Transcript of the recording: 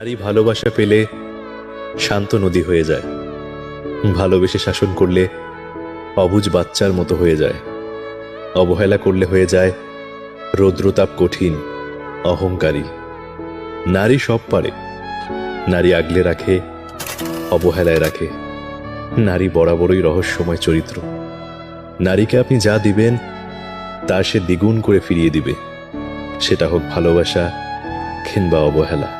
নারী ভালোবাসা পেলে শান্ত নদী হয়ে যায়, ভালোবেসে শাসন করলে অবুঝ বাচ্চার মতো হয়ে যায়, অবহেলা করলে হয়ে যায় রৌদ্রতাপ কঠিন, অহংকারী। নারী সব পারে, নারী আগলে রাখে, অবহেলায় রাখে। নারী বরাবরই রহস্যময় চরিত্র। নারীকে আপনি যা দিবেন তা সে দ্বিগুণ করে ফিরিয়ে দিবে, সেটা হোক ভালোবাসা কিংবা অবহেলা।